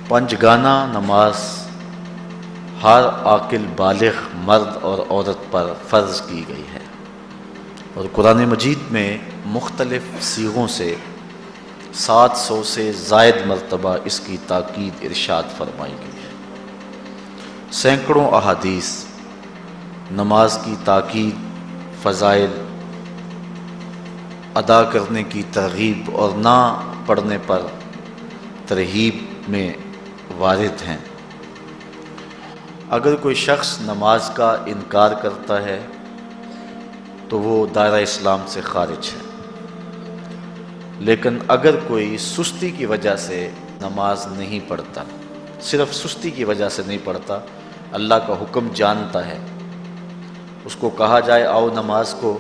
پنجگانہ نماز ہر عاقل بالغ مرد اور عورت پر فرض کی گئی ہے اور قرآن مجید میں مختلف صیغوں سے 700 سے زائد مرتبہ اس کی تاکید ارشاد فرمائی گئی ہے۔ سینکڑوں احادیث نماز کی تاکید، فضائل، ادا کرنے کی ترغیب اور نہ پڑھنے پر ترہیب میں وارد ہیں۔ اگر کوئی شخص نماز کا انکار کرتا ہے تو وہ دائرہ اسلام سے خارج ہے، لیکن اگر کوئی سستی کی وجہ سے نماز نہیں پڑھتا، صرف سستی کی وجہ سے نہیں پڑھتا، اللہ کا حکم جانتا ہے، اس کو کہا جائے آؤ نماز کو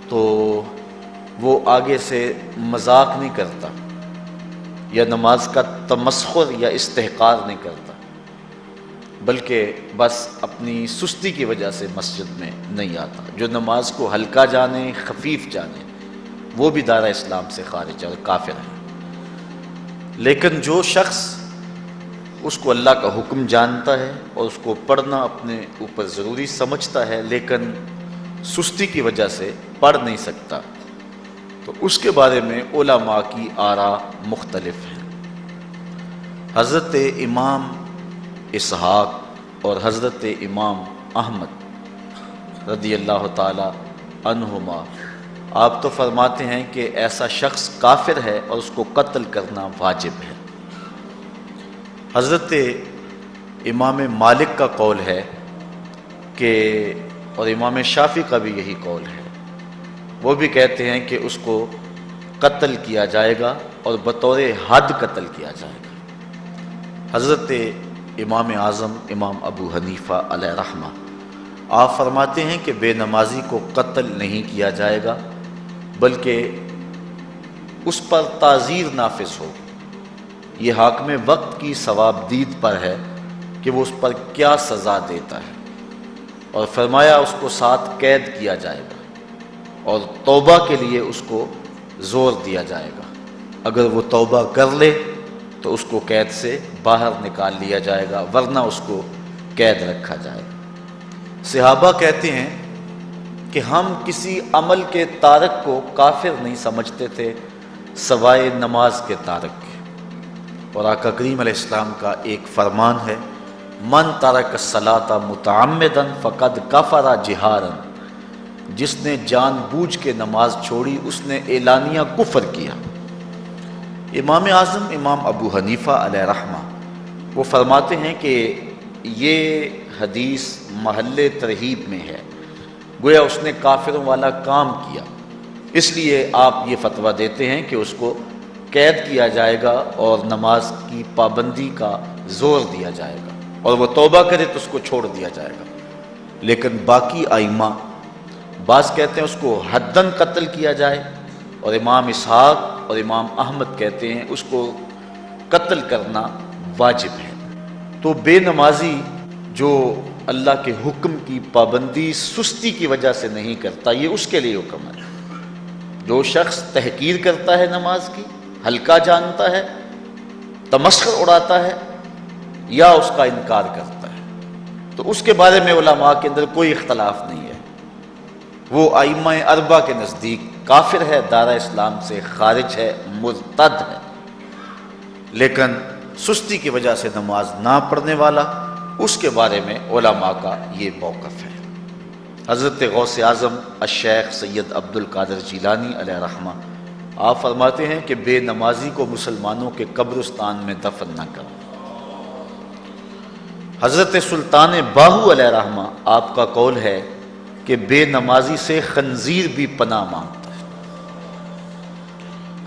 تو وہ آگے سے مذاق نہیں کرتا یا نماز کا تمسخر یا استحقار نہیں کرتا، بلکہ بس اپنی سستی کی وجہ سے مسجد میں نہیں آتا۔ جو نماز کو ہلکا جانے، خفیف جانے، وہ بھی دائرہ اسلام سے خارج ہے اور کافر ہے۔ لیکن جو شخص اس کو اللہ کا حکم جانتا ہے اور اس کو پڑھنا اپنے اوپر ضروری سمجھتا ہے لیکن سستی کی وجہ سے پڑھ نہیں سکتا، تو اس کے بارے میں علماء کی آراء مختلف ہیں۔ حضرت امام اسحاق اور حضرت امام احمد رضی اللہ تعالی عنہما آپ تو فرماتے ہیں کہ ایسا شخص کافر ہے اور اس کو قتل کرنا واجب ہے۔ حضرت امام مالک کا قول ہے کہ، اور امام شافعی کا بھی یہی قول ہے، وہ بھی کہتے ہیں کہ اس کو قتل کیا جائے گا اور بطور حد قتل کیا جائے گا۔ حضرت امام اعظم امام ابو حنیفہ علیہ رحمہ آپ فرماتے ہیں کہ بے نمازی کو قتل نہیں کیا جائے گا بلکہ اس پر تعزیر نافذ ہوگی۔ یہ حاکم وقت کی ثوابدید پر ہے کہ وہ اس پر کیا سزا دیتا ہے، اور فرمایا اس کو 7 قید کیا جائے گا اور توبہ کے لیے اس کو زور دیا جائے گا۔ اگر وہ توبہ کر لے تو اس کو قید سے باہر نکال لیا جائے گا، ورنہ اس کو قید رکھا جائے گا۔ صحابہ کہتے ہیں کہ ہم کسی عمل کے تارک کو کافر نہیں سمجھتے تھے سوائے نماز کے تارک کے، اور آقا کریم علیہ السلام کا ایک فرمان ہے، من ترک الصلاۃ متعمدا فقد کفر جہارا، جس نے جان بوجھ کے نماز چھوڑی اس نے اعلانیہ کفر کیا۔ امام اعظم امام ابو حنیفہ علیہ رحمہ وہ فرماتے ہیں کہ یہ حدیث محل ترہیب میں ہے، گویا اس نے کافروں والا کام کیا، اس لیے آپ یہ فتویٰ دیتے ہیں کہ اس کو قید کیا جائے گا اور نماز کی پابندی کا زور دیا جائے گا، اور وہ توبہ کرے تو اس کو چھوڑ دیا جائے گا۔ لیکن باقی ائمہ بعض کہتے ہیں اس کو حداً قتل کیا جائے، اور امام اسحاق اور امام احمد کہتے ہیں اس کو قتل کرنا واجب ہے۔ تو بے نمازی جو اللہ کے حکم کی پابندی سستی کی وجہ سے نہیں کرتا، یہ اس کے لیے حکم ہے۔ جو شخص تحقیر کرتا ہے نماز کی، ہلکا جانتا ہے، تمسخر اڑاتا ہے یا اس کا انکار کرتا ہے، تو اس کے بارے میں علماء کے اندر کوئی اختلاف نہیں ہے، وہ ائمہ اربعہ کے نزدیک کافر ہے، دائرہ اسلام سے خارج ہے، مرتد ہے۔ لیکن سستی کی وجہ سے نماز نہ پڑھنے والا، اس کے بارے میں علماء کا یہ موقف ہے۔ حضرت غوث اعظم الشیخ سید عبد القادر جیلانی علیہ رحمہ آپ فرماتے ہیں کہ بے نمازی کو مسلمانوں کے قبرستان میں دفن نہ کرو۔ حضرت سلطان باہو علیہ رحمہ آپ کا قول ہے کہ بے نمازی سے خنزیر بھی پناہ مانگتا ہے۔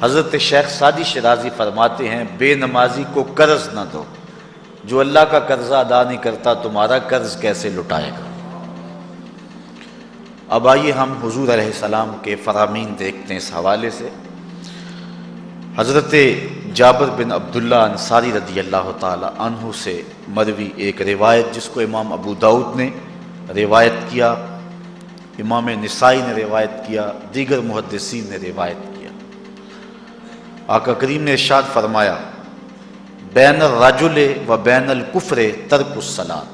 حضرت شیخ سعدی شیرازی فرماتے ہیں بے نمازی کو قرض نہ دو، جو اللہ کا قرضہ ادا نہیں کرتا تمہارا قرض کیسے لٹائے گا۔ اب آئیے ہم حضور علیہ السلام کے فرامین دیکھتے ہیں اس حوالے سے۔ حضرت جابر بن عبداللہ انصاری رضی اللہ تعالی عنہ سے مروی ایک روایت جس کو امام ابو داؤد نے روایت کیا، امام نسائی نے روایت کیا، دیگر محدثین نے روایت کیا۔ آقا کریم نے ارشاد فرمایا، بین الرجل و بین الکفر ترک الصلاۃ،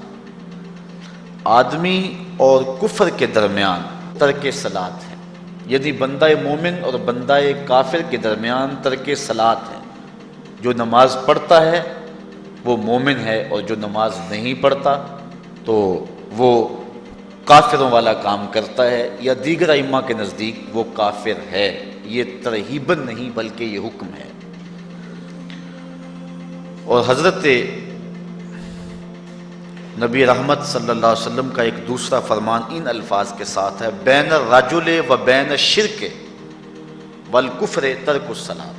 آدمی اور کفر کے درمیان ترک صلاۃ ہے، یعنی بندہ مومن اور بندہ کافر کے درمیان ترک صلاۃ ہے۔ جو نماز پڑھتا ہے وہ مومن ہے، اور جو نماز نہیں پڑھتا تو وہ کافروں والا کام کرتا ہے، یا دیگر ائمہ کے نزدیک وہ کافر ہے۔ یہ ترہیباً نہیں بلکہ یہ حکم ہے۔ اور حضرت نبی رحمت صلی اللہ علیہ وسلم کا ایک دوسرا فرمان ان الفاظ کے ساتھ ہے، بین الرجل و بین الشرک والکفر ترک الصلاۃ،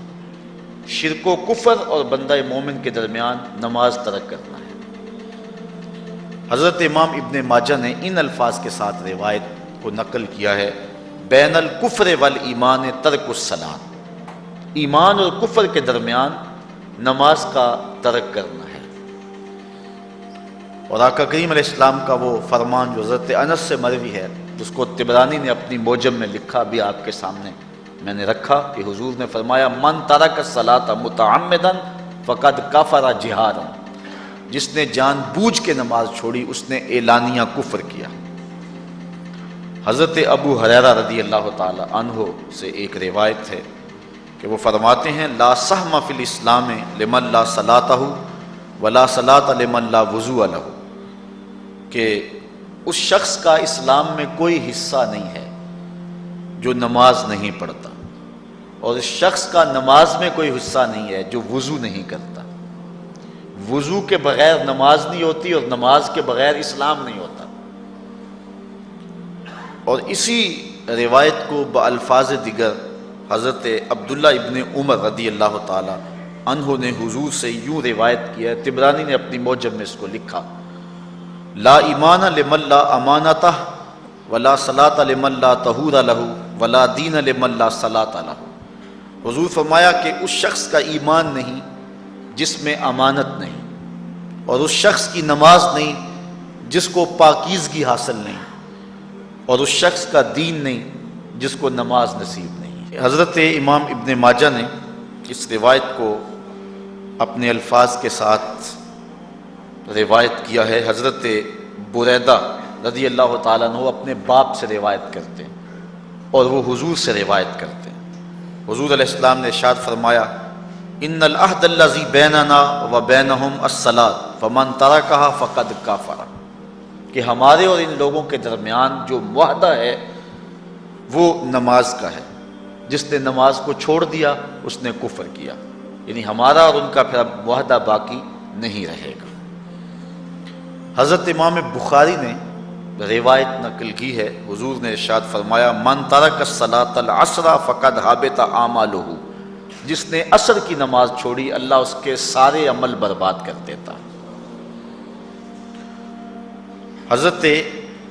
شرک و کفر اور بندہ مومن کے درمیان نماز ترک کرنا ہے۔ حضرت امام ابن ماجہ نے ان الفاظ کے ساتھ روایت کو نقل کیا ہے، بین الکفر والایمان ترک الصلاۃ، ایمان اور کفر کے درمیان نماز کا ترک کرنا ہے۔ اور آقا کریم علیہ السلام کا وہ فرمان جو حضرت انس سے مروی ہے، جس کو طبرانی نے اپنی موجم میں لکھا، بھی آپ کے سامنے میں نے رکھا، کہ حضور نے فرمایا من ترک الصلاۃ متعمدا فقد کفر جہارا، جس نے جان بوجھ کے نماز چھوڑی اس نے اعلانیہ کفر کیا۔ حضرت ابو ہریرہ رضی اللہ تعالی عنہ سے ایک روایت ہے کہ وہ فرماتے ہیں، لا سہم فی الاسلام لمن لا صلاۃ ولا صلاۃ لمن لا وضوء لہ، کہ اس شخص کا اسلام میں کوئی حصہ نہیں ہے جو نماز نہیں پڑھتا، اور اس شخص کا نماز میں کوئی حصہ نہیں ہے جو وضو نہیں کرتا۔ وضو کے بغیر نماز نہیں ہوتی، اور نماز کے بغیر اسلام نہیں ہوتا۔ اور اسی روایت کو بالفاظ دیگر حضرت عبداللہ ابن عمر رضی اللہ تعالی عنہ نے حضور سے یوں روایت کیا ہے، طبرانی نے اپنی موجم میں اس کو لکھا، لا ایمان لمن لا امانتہ ولا صلاۃ لمن لا طہور لہ ولا دین لمن لا صلاۃ لہ۔ حضور فرمایا کہ اس شخص کا ایمان نہیں جس میں امانت نہیں، اور اس شخص کی نماز نہیں جس کو پاکیزگی حاصل نہیں، اور اس شخص کا دین نہیں جس کو نماز نصیب نہیں۔ حضرت امام ابن ماجہ نے اس روایت کو اپنے الفاظ کے ساتھ روایت کیا ہے۔ حضرت بریدہ رضی اللہ تعالیٰ عنہ اپنے باپ سے روایت کرتے ہیں، اور وہ حضور سے روایت کرتے ہیں۔ حضور علیہ السلام نے ارشاد فرمایا، ان العہد الذی بیننا و بینہم الصلاۃ فمن ترکھا فقد کفر، کہ ہمارے اور ان لوگوں کے درمیان جو معاہدہ ہے وہ نماز کا ہے، جس نے نماز کو چھوڑ دیا اس نے کفر کیا، یعنی ہمارا اور ان کا پھر اب معاہدہ باقی نہیں رہے گا۔ حضرت امام بخاری نے روایت نقل کی ہے، حضور نے ارشاد فرمایا، من ترک الصلاۃ العصر فقد حبط اعمالہ، جس نے عصر کی نماز چھوڑی اللہ اس کے سارے عمل برباد کر دیتا۔ حضرت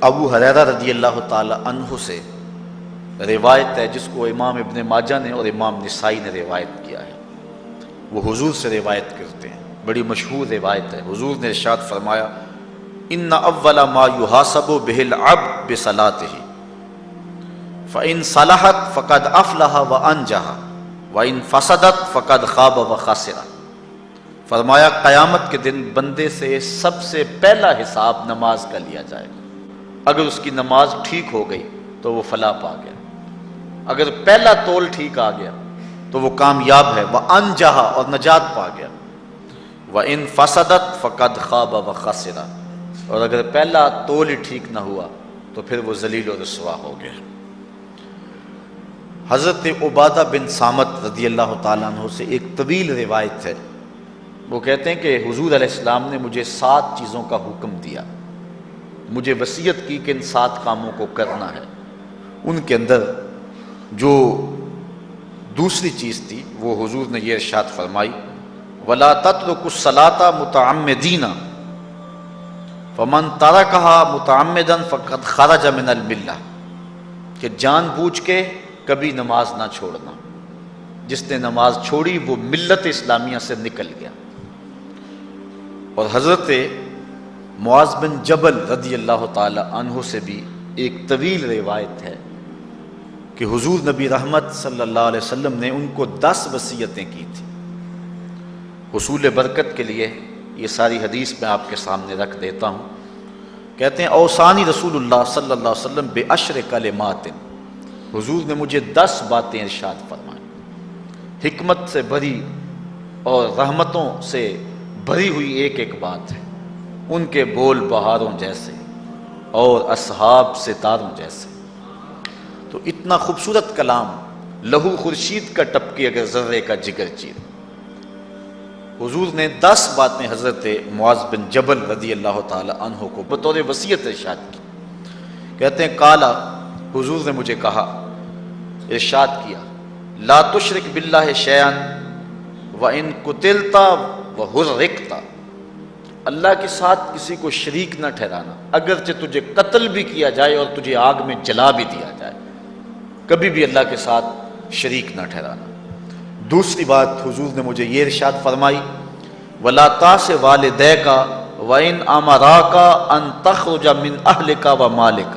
ابو ہریرہ رضی اللہ تعالی عنہ سے روایت ہے جس کو امام ابن ماجہ نے اور امام نسائی نے روایت کیا ہے، وہ حضور سے روایت کرتے ہیں، بڑی مشہور روایت ہے۔ حضور نے ارشاد فرمایا، ان اول ما یحاسب بہ العبد بصلاتہ فان صلحت فقد افلح وانجح وان فسدت فقد خاب وخسر۔ فرمایا قیامت کے دن بندے سے سب سے پہلا حساب نماز کا لیا جائے گا۔ اگر اس کی نماز ٹھیک ہو گئی تو وہ فلاح پا گیا، اگر پہلا تول ٹھیک آ گیا تو وہ کامیاب ہے، وانجح اور نجات پا گیا، وان فسدت فقد خاب وخسر، اور اگر پہلا تول ہی ٹھیک نہ ہوا تو پھر وہ ذلیل و رسوا ہو گیا۔ حضرت عبادہ بن صامت رضی اللہ تعالیٰ عنہ سے ایک طویل روایت ہے، وہ کہتے ہیں کہ حضور علیہ السلام نے مجھے 7 چیزوں کا حکم دیا، مجھے وصیت کی کہ ان 7 کاموں کو کرنا ہے۔ ان کے اندر جو دوسری چیز تھی وہ حضور نے یہ ارشاد فرمائی، وَلَا تَتْرُكُوا الصَّلَاةَ مُتَعَمِّدِينَ فَمَن تَرَكَهَا مُتَعَمِّدًا فَقَدْ خَرَجَ مِنَ الْمِلَّةِ، کہ جان بوجھ کے کبھی نماز نہ چھوڑنا، جس نے نماز چھوڑی وہ ملت اسلامیہ سے نکل گیا۔ اور حضرت معاذ بن جبل رضی اللہ تعالی عنہ سے بھی ایک طویل روایت ہے کہ حضور نبی رحمت صلی اللہ علیہ وسلم نے ان کو 10 وصیتیں کی تھیں۔ حصول برکت کے لیے یہ ساری حدیث میں آپ کے سامنے رکھ دیتا ہوں۔ کہتے ہیں اوصانی رسول اللہ صلی اللہ علیہ وسلم بعشر کلمات، حضور نے مجھے 10 باتیں ارشاد فرمائیں، حکمت سے بھری اور رحمتوں سے بھری ہوئی ایک ایک بات ہے، ان کے بول بہاروں جیسے اور اصحاب ستاروں جیسے۔ تو اتنا خوبصورت کلام، لہو خورشید کا ٹپکے اگر ذرے کا جگر چیر۔ حضور نے 10 باتیں حضرت معاذ بن جبل رضی اللہ تعالی عنہ کو بطور وصیت ارشاد کی۔ کہتے ہیں قالا، حضور نے مجھے کہا، ارشاد کیا، لا تشرک باللہ شیئا وان قتلت وحرقت، اللہ کے ساتھ کسی کو شریک نہ ٹھہرانا، اگرچہ تجھے قتل بھی کیا جائے اور تجھے آگ میں جلا بھی دیا جائے، کبھی بھی اللہ کے ساتھ شریک نہ ٹھہرانا۔ دوسری بات حضور نے مجھے یہ ارشاد فرمائی، وَلَا تَعْصِ وَالِدَيْكَ وَإِنْ أَمَرَاكَ أَن تَخْرُجَ مِنْ أَهْلِكَ وَمَالِكَ،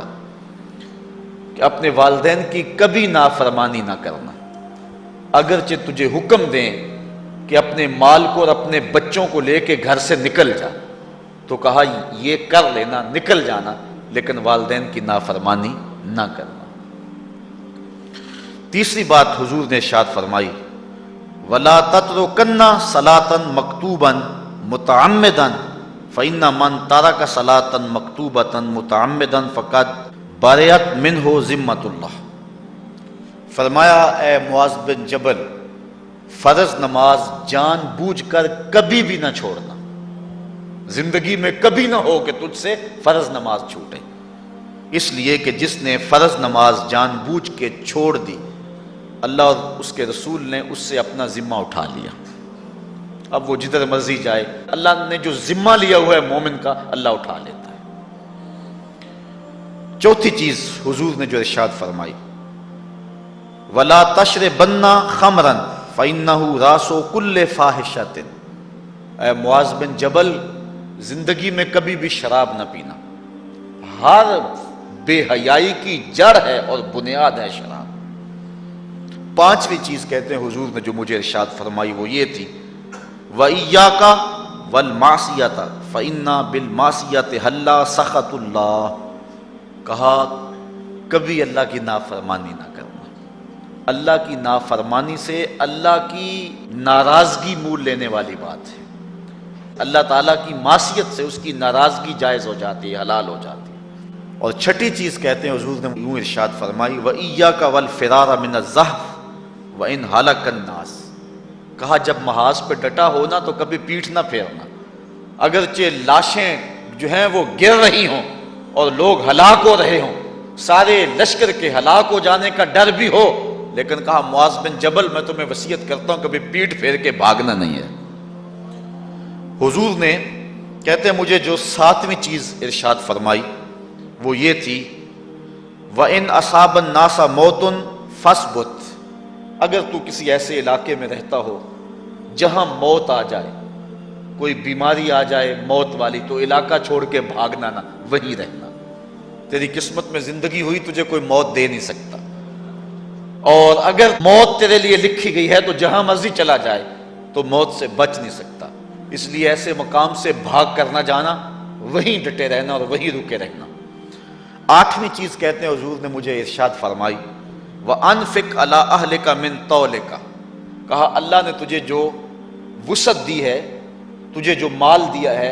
کہ اپنے والدین کی کبھی نافرمانی نہ کرنا، اگرچہ تجھے حکم دیں کہ اپنے مال کو اور اپنے بچوں کو لے کے گھر سے نکل جا، تو کہا یہ کر لینا، نکل جانا، لیکن والدین کی نافرمانی نہ کرنا۔ تیسری بات حضور نے ارشاد فرمائی، وَلَا تَتْرُكَنَّ صَلَاةً مَكْتُوبًا مُتَعَمِّدًا فَإِنَّ مَنْ تَرَكَ صَلَاةً مَكْتُوبَةً مُتَعَمِّدًا فَقَدْ بَرِئَتْ مِنْهُ ذِمَّةُ اللَّهِ۔ فرمایا اے معاذ بن جبل، فرض نماز جان بوجھ کر کبھی بھی نہ چھوڑنا، زندگی میں کبھی نہ ہو کہ تجھ سے فرض نماز چھوٹے، اس لیے کہ جس نے فرض نماز جان بوجھ کے چھوڑ دی، اللہ اور اس کے رسول نے اس سے اپنا ذمہ اٹھا لیا۔ اب وہ جدھر مرضی جائے، اللہ نے جو ذمہ لیا ہوا ہے مومن کا، اللہ اٹھا لیتا ہے۔ چوتھی چیز حضور نے جو ارشاد فرمائی، وَلَا تَشْرِبَنَّ خَمْرًا فَإِنَّهُ رَأْسُ كُلِّ فَاحِشَةٍ، اے معاذ بن جبل، زندگی میں کبھی بھی شراب نہ پینا، ہر بے حیائی کی جڑ ہے اور بنیاد ہے شراب۔ پانچویں چیز کہتے ہیں حضور نے جو مجھے ارشاد فرمائی وہ یہ تھی، وَإِيَّاكَ وَالْمَعْصِيَةَ فَإِنَّ بِالْمَعْصِيَةِ حَلَّ سَخَطُ اللَّهِ، کہا کبھی اللہ کی نافرمانی نہ کرنا، اللہ کی نافرمانی سے اللہ کی ناراضگی مول لینے والی بات ہے، اللہ تعالیٰ کی معصیت سے اس کی ناراضگی جائز ہو جاتی ہے، حلال ہو جاتی ہے۔ اور چھٹی چیز کہتے ہیں حضور نے یوں ارشاد فرمائی، وَإِيَّاكَ وَالْفِرَارَ مِنَ الزَّحْفِ وَإِنْ هَلَكَ النَّاسِ، کہا جب محاذ پہ ڈٹا ہونا تو کبھی پیٹھ نہ پھیرنا، اگرچہ لاشیں جو ہیں وہ گر رہی ہوں اور لوگ ہلاک ہو رہے ہوں، سارے لشکر کے ہلاک ہو جانے کا ڈر بھی ہو، لیکن کہا معاذ بن جبل میں تمہیں وصیت کرتا ہوں کبھی پیٹھ پھیر کے بھاگنا نہیں ہے۔ حضور نے کہتے ہیں مجھے جو 7ویں چیز ارشاد فرمائی وہ یہ تھی، وَإِنْ أَصَابَ النَّاسَ مَوْتٌ فَاصْبُتْ، اگر تو کسی ایسے علاقے میں رہتا ہو جہاں موت آ جائے، کوئی بیماری آ جائے موت والی، تو علاقہ چھوڑ کے بھاگنا نہ، وہیں رہنا، تیری قسمت میں زندگی ہوئی، تجھے کوئی موت دے نہیں سکتا، اور اگر موت تیرے لیے لکھی گئی ہے تو جہاں مرضی چلا جائے تو موت سے بچ نہیں سکتا، اس لیے ایسے مقام سے بھاگ کر نہ جانا، وہیں ڈٹے رہنا اور وہیں رکے رہنا۔ 8ویں چیز کہتے ہیں حضور نے مجھے ارشاد فرمائی، وَأَنفِقْ عَلَىٰ أَهْلِكَ مِن طَوْلِكَ، کہا اللہ نے تجھے جو وسعت دی ہے، تجھے جو مال دیا ہے،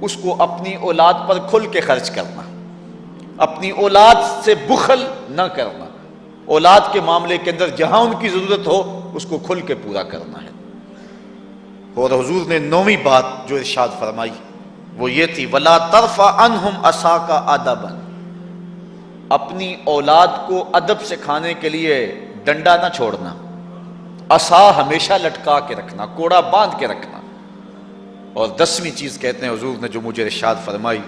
اس کو اپنی اولاد پر کھل کے خرچ کرنا، اپنی اولاد سے بخل نہ کرنا، اولاد کے معاملے کے اندر جہاں ان کی ضرورت ہو اس کو کھل کے پورا کرنا ہے۔ اور حضور نے 9ویں بات جو ارشاد فرمائی وہ یہ تھی، وَلَا تَرْفَعْ عَنْهُمْ عَصَاكَ أَدَبًا، اپنی اولاد کو ادب سکھانے کے لیے ڈنڈا نہ چھوڑنا، عصا ہمیشہ لٹکا کے رکھنا، کوڑا باندھ کے رکھنا۔ اور 10ویں چیز کہتے ہیں حضور نے جو مجھے ارشاد فرمائی،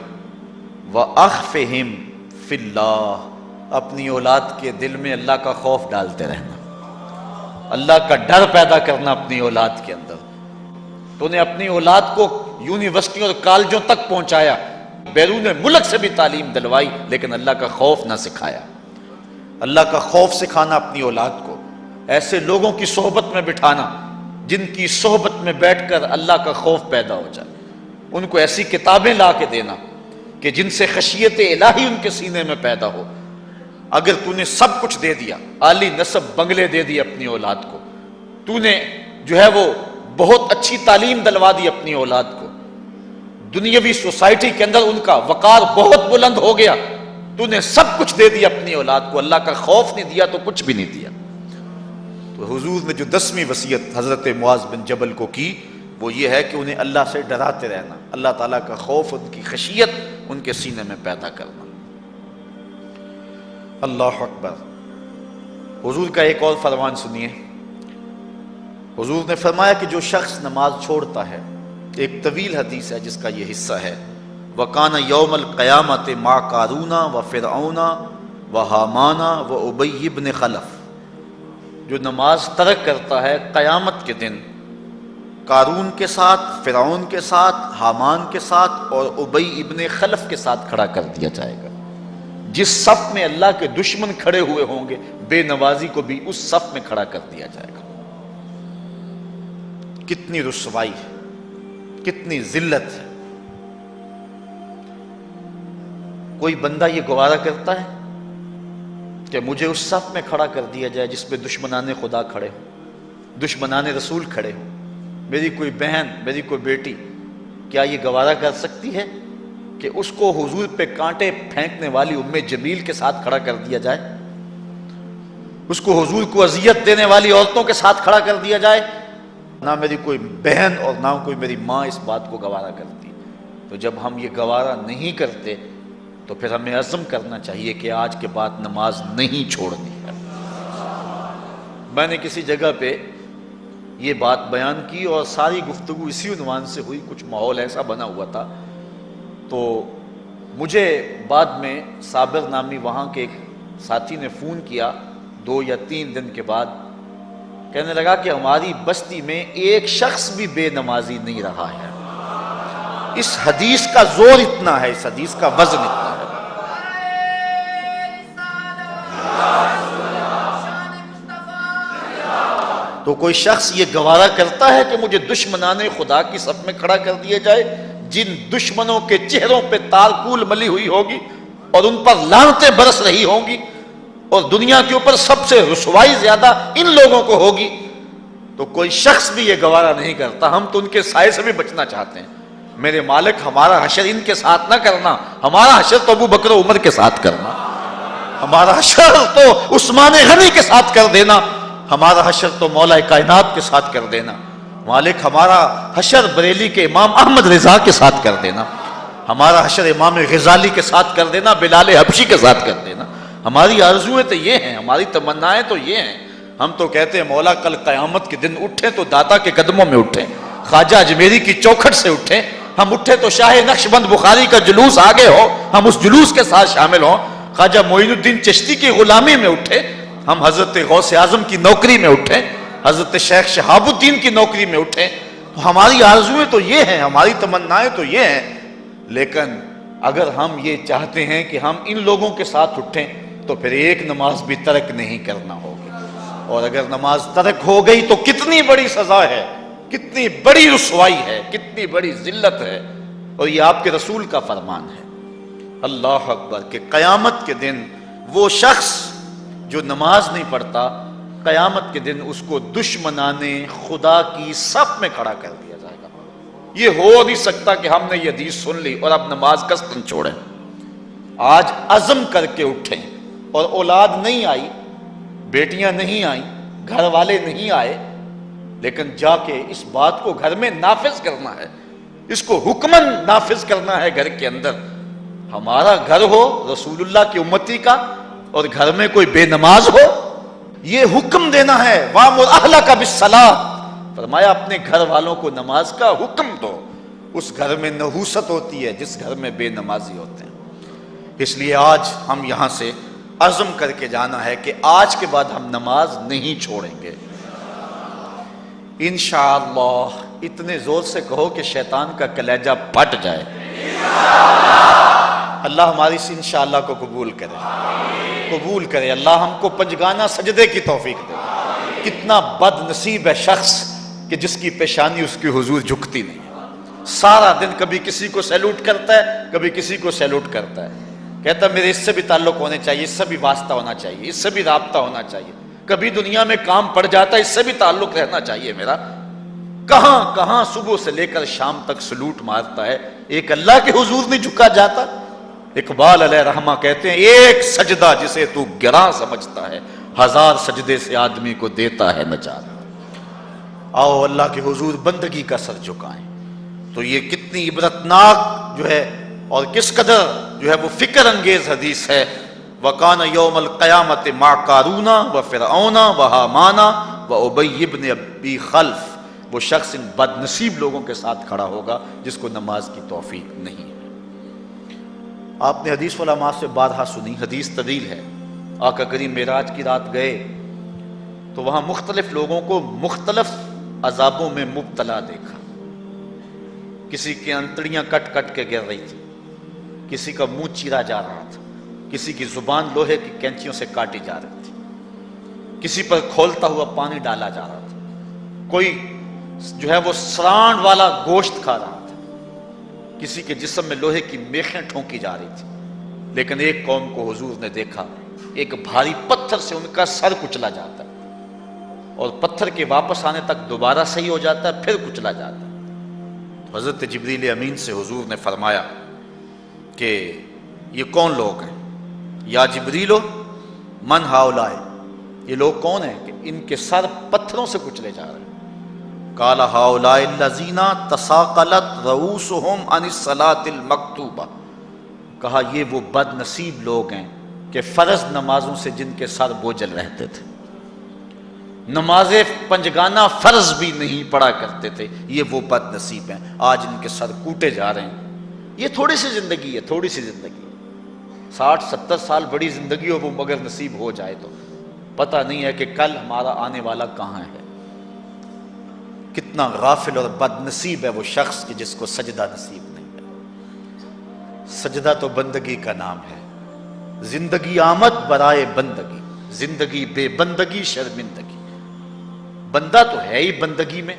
وَأَخْفِهِمْ فِي اللَّهِ، اپنی اولاد کے دل میں اللہ کا خوف ڈالتے رہنا، اللہ کا ڈر پیدا کرنا اپنی اولاد کے اندر۔ تو نے اپنی اولاد کو یونیورسٹیوں اور کالجوں تک پہنچایا، بیرون ملک سے بھی تعلیم دلوائی، لیکن اللہ کا خوف نہ سکھایا۔ اللہ کا خوف سکھانا اپنی اولاد کو، ایسے لوگوں کی صحبت میں بٹھانا جن کی صحبت میں بیٹھ کر اللہ کا خوف پیدا ہو جائے، ان کو ایسی کتابیں لا کے دینا کہ جن سے خشیت الہی ان کے سینے میں پیدا ہو۔ اگر تو نے سب کچھ دے دیا، عالی نسب بنگلے دے دی اپنی اولاد کو، تو نے جو ہے وہ بہت اچھی تعلیم دلوا دی اپنی اولاد کو، دنیاوی سوسائٹی کے اندر ان کا وقار بہت بلند ہو گیا، تو نے سب کچھ دے دیا اپنی اولاد کو، اللہ کا خوف نہیں دیا تو کچھ بھی نہیں دیا۔ تو حضور نے جو 10ویں وصیت حضرت معاذ بن جبل کو کی وہ یہ ہے کہ انہیں اللہ سے ڈراتے رہنا، اللہ تعالیٰ کا خوف، ان کی خشیت ان کے سینے میں پیدا کرنا۔ اللہ اکبر۔ حضور کا ایک اور فرمان سنیے۔ حضور نے فرمایا کہ جو شخص نماز چھوڑتا ہے، ایک طویل حدیث ہے جس کا یہ حصہ ہے، وَقَانَ يَوْمَ الْقِيَامَةِ مَعَ قَارُونَ وَفِرْعَوْنَ وَحَامَانَ وَأُبَيِّ بْنِ خَلَف، جو نماز ترک کرتا ہے قیامت کے دن قارون کے ساتھ، فرعون کے ساتھ، حامان کے ساتھ اور ابی ابن خلف کے ساتھ کھڑا کر دیا جائے گا۔ جس صف میں اللہ کے دشمن کھڑے ہوئے ہوں گے، بے نوازی کو بھی اس صف میں کھڑا کر دیا جائے گا۔ کتنی رسوائی ہے، کتنی ذلت ہے۔ کوئی بندہ یہ گوارا کرتا ہے کہ مجھے اس صف میں کھڑا کر دیا جائے جس میں دشمنان خدا کھڑے ہوں، دشمنان رسول کھڑے ہوں؟ میری کوئی بہن، میری کوئی بیٹی کیا یہ گوارا کر سکتی ہے کہ اس کو حضور پہ کانٹے پھینکنے والی ام جمیل کے ساتھ کھڑا کر دیا جائے، اس کو حضور کو اذیت دینے والی عورتوں کے ساتھ کھڑا کر دیا جائے؟ نہ میری کوئی بہن اور نہ کوئی میری ماں اس بات کو گوارا کرتی۔ تو جب ہم یہ گوارا نہیں کرتے تو پھر ہمیں عزم کرنا چاہیے کہ آج کے بعد نماز نہیں چھوڑنی ہے۔ میں نے کسی جگہ پہ یہ بات بیان کی اور ساری گفتگو اسی عنوان سے ہوئی، کچھ ماحول ایسا بنا ہوا تھا۔ تو مجھے بعد میں صابر نامی وہاں کے ایک ساتھی نے فون کیا 2 یا 3 دن کے بعد، کہنے لگا کہ ہماری بستی میں ایک شخص بھی بے نمازی نہیں رہا ہے۔ اس حدیث کا زور اتنا ہے، اس حدیث کا وزن اتنا ہے۔ تو کوئی شخص یہ گوارا کرتا ہے کہ مجھے دشمنان خدا کی صف میں کھڑا کر دیا جائے، جن دشمنوں کے چہروں پہ تالکول ملی ہوئی ہوگی اور ان پر لعنتیں برس رہی ہوں گی، اور دنیا کے اوپر سب سے رسوائی زیادہ ان لوگوں کو ہوگی، تو کوئی شخص بھی یہ گوارا نہیں کرتا۔ ہم تو ان کے سائے سے بھی بچنا چاہتے ہیں۔ میرے مالک، ہمارا حشر ان کے ساتھ نہ کرنا، ہمارا حشر تو ابو بکر و عمر کے ساتھ کرنا، ہمارا حشر تو عثمان غنی کے ساتھ کر دینا، ہمارا حشر تو مولا کائنات کے ساتھ کر دینا۔ مالک، ہمارا حشر بریلی کے امام احمد رضا کے ساتھ کر دینا، ہمارا حشر امام غزالی کے ساتھ کر دینا، بلال حبشی کے ساتھ کر دینا۔ ہماری آرزویں تو یہ ہیں، ہماری تمنائیں تو یہ ہیں۔ ہم تو کہتے ہیں مولا کل قیامت کے دن اٹھیں تو داتا کے قدموں میں اٹھیں، خواجہ اجمیری کی چوکھٹ سے اٹھیں، ہم اٹھے تو شاہ نقشبند بخاری کا جلوس آگے ہو، ہم اس جلوس کے ساتھ شامل ہوں، خواجہ معین الدین چشتی کی غلامی میں اٹھے، ہم حضرت غوث اعظم کی نوکری میں اٹھیں، حضرت شیخ شہاب الدین کی نوکری میں اٹھیں۔ تو ہماری آرزویں تو یہ ہیں، ہماری تمنائیں تو یہ ہیں، لیکن اگر ہم یہ چاہتے ہیں کہ ہم ان لوگوں کے ساتھ اٹھیں تو پھر ایک نماز بھی ترک نہیں کرنا ہوگی، اور اگر نماز ترک ہو گئی تو کتنی بڑی سزا ہے، کتنی بڑی رسوائی ہے، کتنی بڑی ذلت ہے، اور یہ آپ کے رسول کا فرمان ہے۔ اللہ اکبر، کہ قیامت کے دن وہ شخص جو نماز نہیں پڑھتا، قیامت کے دن اس کو دشمنان خدا کی صف میں کھڑا کر دیا جائے گا۔ یہ ہو نہیں سکتا کہ ہم نے یہ حدیث سن لی اور اب نماز قصداً چھوڑیں۔ آج عزم کر کے اٹھیں، اور اولاد نہیں آئی، بیٹیاں نہیں آئیں، گھر والے نہیں آئے، لیکن جا کے اس بات کو گھر میں نافذ کرنا ہے، اس کو حکماً نافذ کرنا ہے گھر کے اندر۔ ہمارا گھر ہو رسول اللہ کی امتی کا اور گھر میں کوئی بے نماز ہو، یہ حکم دینا ہے، وَأْمُرْ أَهْلَكَ بِالصَّلَاةِ، فرمایا اپنے گھر والوں کو نماز کا حکم دو۔ اس گھر میں نحوست ہوتی ہے جس گھر میں بے نمازی ہوتے ہیں۔ اس لیے آج ہم یہاں سے عزم کر کے جانا ہے کہ آج کے بعد ہم نماز نہیں چھوڑیں گے انشاءاللہ۔ اتنے زور سے کہو کہ شیطان کا کلیجہ پھٹ جائے۔ اللہ ہماری اس انشاءاللہ کو قبول کرے، قبول کرے۔ اللہ ہم کو پنجگانہ سجدے کی توفیق دے۔ کتنا بد نصیب ہے شخص کہ جس کی پیشانی اس کی حضور جھکتی نہیں ہے، سارا دن کبھی کسی کو سیلوٹ کرتا ہے، کبھی کسی کو سیلوٹ کرتا ہے، کہتا ہے میرے اس سے بھی تعلق ہونے چاہیے، اس سے بھی واسطہ ہونا چاہیے، اس سے بھی رابطہ ہونا چاہیے، کبھی دنیا میں کام پڑ جاتا ہے، اس سے بھی تعلق رہنا چاہیے میرا۔ کہاں کہاں صبح سے لے کر شام تک سلوٹ مارتا ہے، ایک اللہ کے حضور نہیں جھکا جاتا۔ اقبال علیہ رحمہ کہتے ہیں ایک سجدہ جسے تو گراں سمجھتا ہے، ہزار سجدے سے آدمی کو دیتا ہے نجات۔ آؤ اللہ کے حضور بندگی کا سر جھکائیں۔ تو یہ کتنی عبرتناک جو ہے اور کس قدر جو ہے وہ فکر انگیز حدیث ہے۔ وَقَانَ يَوْمَ الْقِيَامَةِ مَعَ قَارُونَ وَفِرْعَوْنَ وَحَامَانَ وَأُبَيِّ بْنِ أَبِي خَلْف، وہ شخص ان بد نصیب لوگوں کے ساتھ کھڑا ہوگا جس کو نماز کی توفیق نہیں ہے۔ آپ نے حدیث علماء سے بارہا سنی، حدیث طویل ہے۔ آقا کریم معراج کی رات گئے تو وہاں مختلف لوگوں کو مختلف عذابوں میں مبتلا دیکھا۔ کسی کی انتڑیاں کٹ کٹ کے گر رہی تھی، کسی کا منہ چیرا جا رہا تھا، کسی کی زبان لوہے کی کینچیوں سے کاٹی جا رہی تھی، کسی پر کھولتا ہوا پانی ڈالا جا رہا تھا، کوئی جو ہے وہ سرانڈ والا گوشت کھا رہا تھا، کسی کے جسم میں لوہے کی میخیں ٹھونکی جا رہی تھی۔ لیکن ایک قوم کو حضور نے دیکھا، ایک بھاری پتھر سے ان کا سر کچلا جاتا ہے اور پتھر کے واپس آنے تک دوبارہ صحیح ہو جاتا ہے، پھر کچلا جاتا ہے۔ تو حضرت جبریل امین سے حضور نے فرمایا کہ یہ کون لوگ ہیں؟ یا جبریلو من ہاؤلائے، یہ لوگ کون ہیں کہ ان کے سر پتھروں سے کچلے جا رہے ہیں؟ قال ہاؤلائے الذین تثاقلت رؤوسہم عن الصلاۃ المکتوبہ، کہا یہ وہ بد نصیب لوگ ہیں کہ فرض نمازوں سے جن کے سر بوجھل رہتے تھے، نماز پنجگانہ فرض بھی نہیں پڑھا کرتے تھے، یہ وہ بد نصیب ہیں، آج ان کے سر کوٹے جا رہے ہیں۔ یہ تھوڑی سی زندگی ہے، تھوڑی سی زندگی ہے، 60-70 سال بڑی زندگی ہو وہ مگر نصیب ہو جائے تو پتہ نہیں ہے کہ کل ہمارا آنے والا کہاں ہے۔ کتنا غافل اور بد نصیب ہے وہ شخص کہ جس کو سجدہ نصیب نہیں ہے۔ سجدہ تو بندگی کا نام ہے، زندگی آمد برائے بندگی، زندگی بے بندگی شرمندگی۔ بندہ تو ہے ہی بندگی میں۔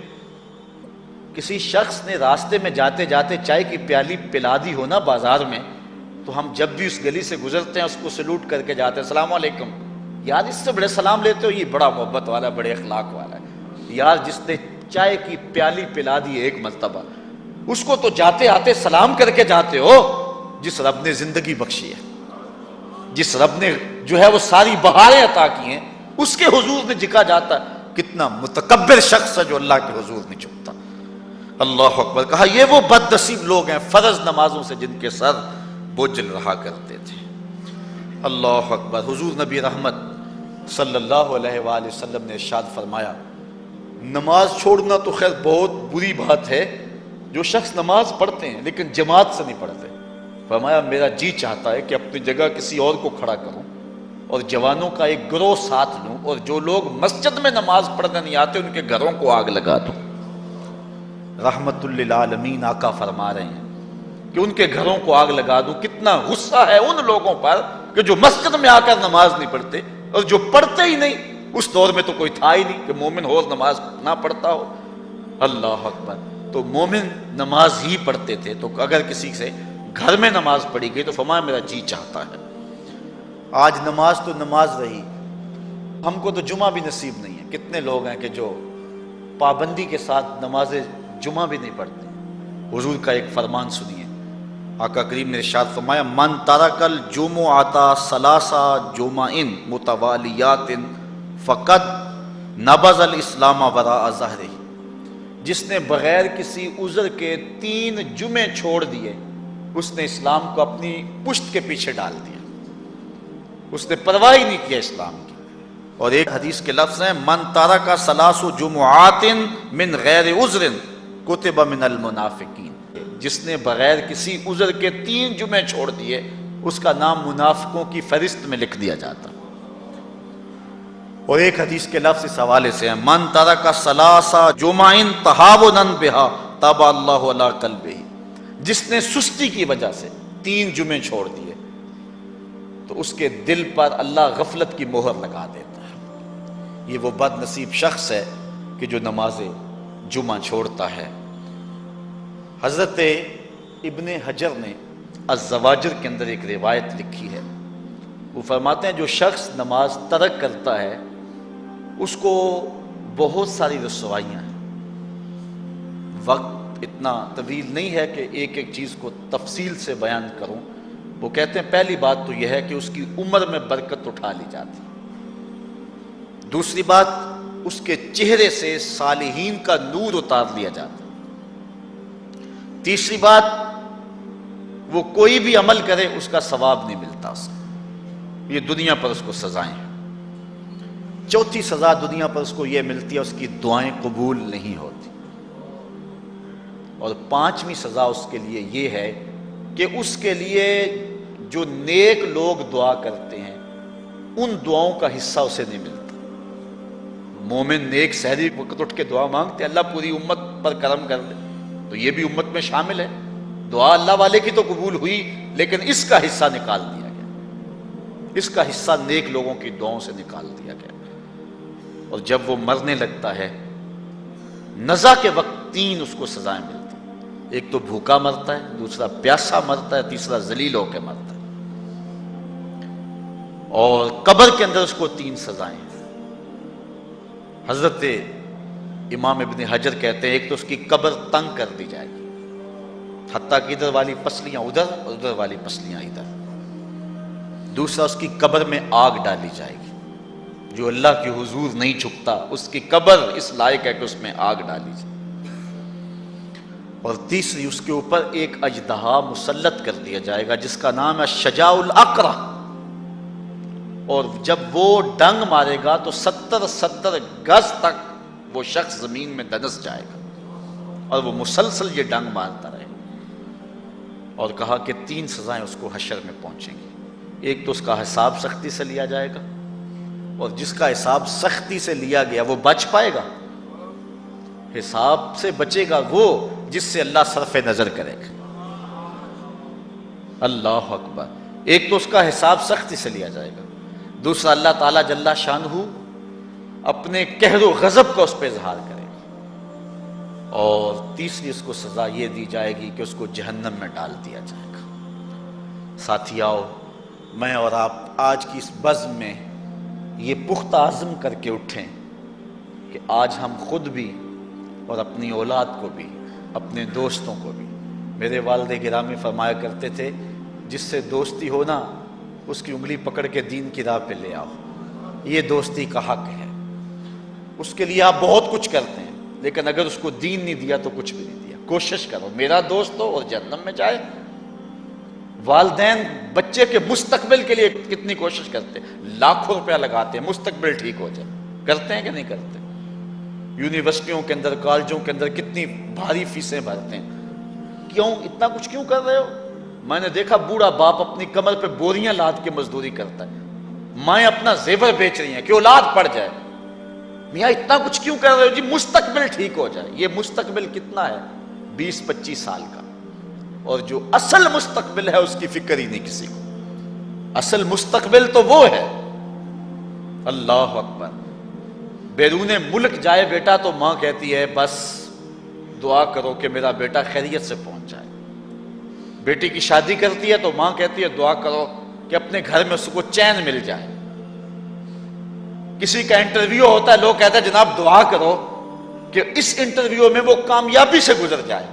کسی شخص نے راستے میں جاتے جاتے چائے کی پیالی پلا دی ہو نا بازار میں، تو ہم جب بھی اس گلی سے گزرتے ہیں اس کو سلوٹ کر کے جاتے ہیں، السلام علیکم، یار اس سے بڑے سلام لیتے ہو، یہ بڑا محبت والا ہے، بڑے اخلاق والا ہے۔ یار جس نے چائے کی پیالی پلا دی ایک مرتبہ، اس کو تو جاتے آتے سلام کر کے جاتے ہو۔ جس رب نے زندگی بخشی ہے، جس رب نے جو ہے وہ ساری بہاریں عطا کی ہیں، اس کے حضور میں جھکا جاتا ہے۔ کتنا متکبر شخص ہے جو اللہ کے حضور نہیں جھکتا۔ اللہ اکبر۔ کہا یہ وہ بد نصیب لوگ ہیں فرض نمازوں سے جن کے سر بوجھل رہا کرتے تھے۔ اللہ اکبر۔ حضور نبی رحمت صلی اللہ علیہ وآلہ وسلم نے ارشاد فرمایا، نماز چھوڑنا تو خیر بہت بری بات ہے، جو شخص نماز پڑھتے ہیں لیکن جماعت سے نہیں پڑھتے، فرمایا میرا جی چاہتا ہے کہ اپنی جگہ کسی اور کو کھڑا کروں اور جوانوں کا ایک گروہ ساتھ لوں، اور جو لوگ مسجد میں نماز پڑھنے نہیں آتے ان کے گھروں کو آگ لگا دوں۔ رحمت للعالمین آقا فرما رہے ہیں کہ ان کے گھروں کو آگ لگا دوں۔ کتنا غصہ ہے ان لوگوں پر کہ جو مسجد میں آ کر نماز نہیں پڑھتے، اور جو پڑھتے ہی نہیں، اس دور میں تو کوئی تھا ہی نہیں کہ مومن ہو نماز نہ پڑھتا ہو۔ اللہ اکبر۔ تو مومن نماز ہی پڑھتے تھے، تو اگر کسی سے گھر میں نماز پڑھی گئی تو فرمایا میرا جی چاہتا ہے۔ آج نماز تو نماز رہی، ہم کو تو جمعہ بھی نصیب نہیں ہے۔ کتنے لوگ ہیں کہ جو پابندی کے ساتھ نماز جمعہ بھی نہیں پڑھتے۔ حضور کا ایک فرمان سنیے، آقا کریم نے ارشاد فرمایا من ترک الجمعۃ ثلاث جمع متوالیات فقد نبذ الاسلام وراء ظہرہ، جس نے بغیر کسی عذر کے 3 جمعے چھوڑ دیے اس نے اسلام کو اپنی پشت کے پیچھے ڈال دیا، اس نے پرواہ ہی نہیں کیا اسلام کی۔ اور ایک حدیث کے لفظ ہیں من ترک ثلاث جمعات من غیر عذر کتب من المنافقین، جس نے بغیر کسی عذر کے 3 جمعے چھوڑ دیے اس کا نام منافقوں کی فہرست میں لکھ دیا جاتا۔ اور ایک حدیث کے لفظ اس حوالے سے ہیں من ترک ثلاث جمع تہاونا بہا طبع اللہ علی قلبہ، جس نے سستی کی وجہ سے 3 جمعے چھوڑ دیے تو اس کے دل پر اللہ غفلت کی مہر لگا دیتا ہے۔ یہ وہ بد نصیب شخص ہے کہ جو نمازیں جمعہ چھوڑتا ہے۔ حضرت ابن حجر نے الزواجر کے اندر ایک روایت لکھی ہے، وہ فرماتے ہیں جو شخص نماز ترک کرتا ہے اس کو بہت ساری رسوائیاں ہیں۔ وقت اتنا طویل نہیں ہے کہ ایک ایک چیز کو تفصیل سے بیان کروں۔ وہ کہتے ہیں پہلی بات تو یہ ہے کہ اس کی عمر میں برکت اٹھا لی جاتی، دوسری بات اس کے چہرے سے صالحین کا نور اتار لیا جاتا، تیسری بات وہ کوئی بھی عمل کرے اس کا ثواب نہیں ملتا اس کو، یہ دنیا پر اس کو سزائیں ہیں۔ چوتھی سزا دنیا پر اس کو یہ ملتی ہے اس کی دعائیں قبول نہیں ہوتی، اور پانچویں سزا اس کے لیے یہ ہے کہ اس کے لیے جو نیک لوگ دعا کرتے ہیں ان دعاؤں کا حصہ اسے نہیں ملتا۔ مومن نیک سحری وقت اٹھ کے دعا مانگتے اللہ پوری امت پر کرم کر لے، تو یہ بھی امت میں شامل ہے، دعا اللہ والے کی تو قبول ہوئی لیکن اس کا حصہ نکال دیا گیا، اس کا حصہ نیک لوگوں کی دعاؤں سے نکال دیا گیا۔ اور جب وہ مرنے لگتا ہے نزا کے وقت تین اس کو سزائیں ملتی، ایک تو بھوکا مرتا ہے، دوسرا پیاسا مرتا ہے، تیسرا ذلیل ہو کے مرتا ہے۔ اور قبر کے اندر اس کو تین سزائیں ہیں۔ حضرت امام ابن حجر کہتے ہیں ایک تو اس کی قبر تنگ کر دی جائے گی، حتیٰ کہ ادھر والی پسلیاں ادھر اور ادھر والی پسلیاں ادھر۔ دوسرا اس کی قبر میں آگ ڈالی جائے گی، جو اللہ کے حضور نہیں جھکتا اس کی قبر اس لائق ہے کہ اس میں آگ ڈالی جائے۔ اور تیسری اس کے اوپر ایک اژدہا مسلط کر دیا جائے گا جس کا نام ہے شجاع الاقرع، اور جب وہ ڈنگ مارے گا تو 70 گز تک وہ شخص زمین میں دنس جائے گا، اور وہ مسلسل یہ ڈنگ مارتا رہے گا۔ اور کہا کہ تین سزائیں اس کو حشر میں پہنچیں گی، ایک تو اس کا حساب سختی سے لیا جائے گا، اور جس کا حساب سختی سے لیا گیا وہ بچ پائے گا، حساب سے بچے گا وہ جس سے اللہ صرف نظر کرے گا۔ اللہ اکبر۔ ایک تو اس کا حساب سختی سے لیا جائے گا، دوسرا اللہ تعالیٰ جل شانہ اپنے قہر و غضب کا اس پہ اظہار کرے گا، اور تیسری اس کو سزا یہ دی جائے گی کہ اس کو جہنم میں ڈال دیا جائے گا۔ ساتھیاؤ، میں اور آپ آج کی اس بزم میں یہ پختہ عزم کر کے اٹھیں کہ آج ہم خود بھی اور اپنی اولاد کو بھی، اپنے دوستوں کو بھی، میرے والد گرامی فرمایا کرتے تھے جس سے دوستی ہو نا اس کی انگلی پکڑ کے دین کی راہ پہ لے آؤ، یہ دوستی کا حق ہے۔ اس کے لیے آپ بہت کچھ کرتے ہیں لیکن اگر اس کو دین نہیں دیا تو کچھ بھی نہیں دیا۔ کوشش کرو میرا دوست ہو اور جہنم میں جائے۔ والدین بچے کے مستقبل کے لیے کتنی کوشش کرتے ہیں، لاکھوں روپیہ لگاتے ہیں مستقبل ٹھیک ہو جائے، کرتے ہیں کہ نہیں کرتے؟ یونیورسٹیوں کے اندر، کالجوں کے اندر کتنی بھاری فیسیں بھرتے ہیں، کیوں اتنا کچھ کیوں کر رہے ہو؟ میں نے دیکھا بوڑھا باپ اپنی کمر پہ بوریاں لاد کے مزدوری کرتا ہے، مائیں اپنا زیور بیچ رہی ہیں کہ اولاد پڑ جائے۔ میاں اتنا کچھ کیوں کر رہے ہو؟ جی مستقبل ٹھیک ہو جائے۔ یہ مستقبل کتنا ہے؟ 20-25 سال کا، اور جو اصل مستقبل ہے اس کی فکر ہی نہیں کسی کو۔ اصل مستقبل تو وہ ہے، اللہ اکبر۔ بیرون ملک جائے بیٹا تو ماں کہتی ہے بس دعا کرو کہ میرا بیٹا خیریت سے پہنچ جائے۔ بیٹی کی شادی کرتی ہے تو ماں کہتی ہے دعا کرو کہ اپنے گھر میں اس کو چین مل جائے۔ کسی کا انٹرویو ہوتا ہے، لوگ کہتے ہیں جناب دعا کرو کہ اس انٹرویو میں وہ کامیابی سے گزر جائے۔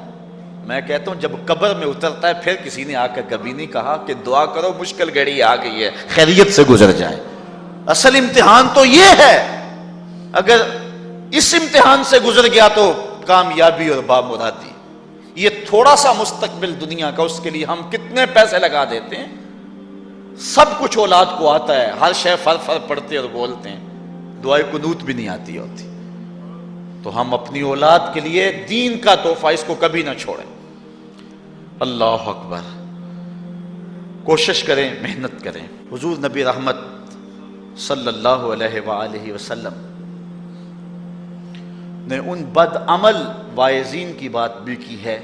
میں کہتا ہوں جب قبر میں اترتا ہے پھر کسی نے آ کر کبھی نہیں کہا کہ دعا کرو مشکل گھڑی آ گئی ہے خیریت سے گزر جائے۔ اصل امتحان تو یہ ہے، اگر اس امتحان سے گزر گیا تو کامیابی اور بامرادی۔ یہ تھوڑا سا مستقبل دنیا کا، اس کے لیے ہم کتنے پیسے لگا دیتے ہیں، سب کچھ اولاد کو آتا ہے، ہر شے فر فر پڑھتے اور بولتے ہیں، دعائے قنوت بھی نہیں آتی ہوتی۔ تو ہم اپنی اولاد کے لیے دین کا تحفہ اس کو کبھی نہ چھوڑیں۔ اللہ اکبر۔ کوشش کریں، محنت کریں۔ حضور نبی رحمت صلی اللہ علیہ وآلہ وسلم نے ان بد عمل واعظین کی بات بھی کی ہے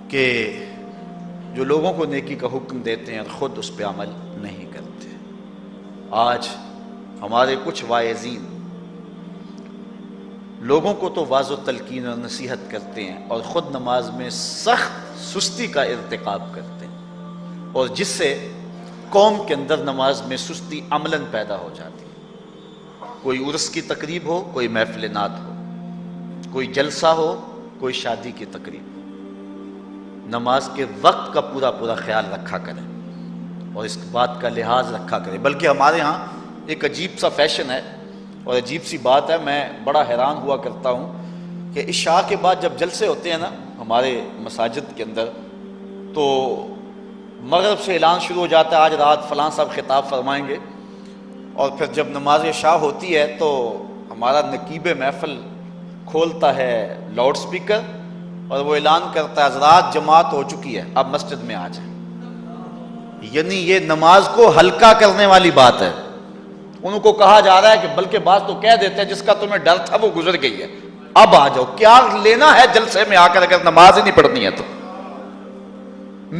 کہ جو لوگوں کو نیکی کا حکم دیتے ہیں اور خود اس پہ عمل نہیں کرتے۔ آج ہمارے کچھ واعظین لوگوں کو تو واضح و تلقین اور نصیحت کرتے ہیں اور خود نماز میں سخت سستی کا ارتکاب کرتے ہیں، اور جس سے قوم کے اندر نماز میں سستی عملاً پیدا ہو جاتی ہے۔ کوئی عرس کی تقریب ہو، کوئی محفل نعت ہو، کوئی جلسہ ہو، کوئی شادی کی تقریب ہو، نماز کے وقت کا پورا پورا خیال رکھا کریں اور اس بات کا لحاظ رکھا کریں۔ بلکہ ہمارے ہاں ایک عجیب سا فیشن ہے اور عجیب سی بات ہے، میں بڑا حیران ہوا کرتا ہوں کہ عشاء کے بعد جب جلسے ہوتے ہیں نا ہمارے مساجد کے اندر، تو مغرب سے اعلان شروع ہو جاتا ہے آج رات فلاں صاحب خطاب فرمائیں گے، اور پھر جب نماز عشاء ہوتی ہے تو ہمارا نقیب محفل کھولتا ہے لاؤڈ سپیکر اور وہ اعلان کرتا ہے حضرات جماعت ہو چکی ہے، اب مسجد میں آ جائیں۔ یعنی یہ نماز کو ہلکا کرنے والی بات ہے۔ ان کو کہا جا رہا ہے کہ بلکہ بعض تو کہہ دیتے ہیں جس کا تمہیں ڈر تھا وہ گزر گئی ہے، اب آ جاؤ۔ کیا لینا ہے جلسے میں آ کر اگر نماز ہی نہیں پڑھنی ہے تو؟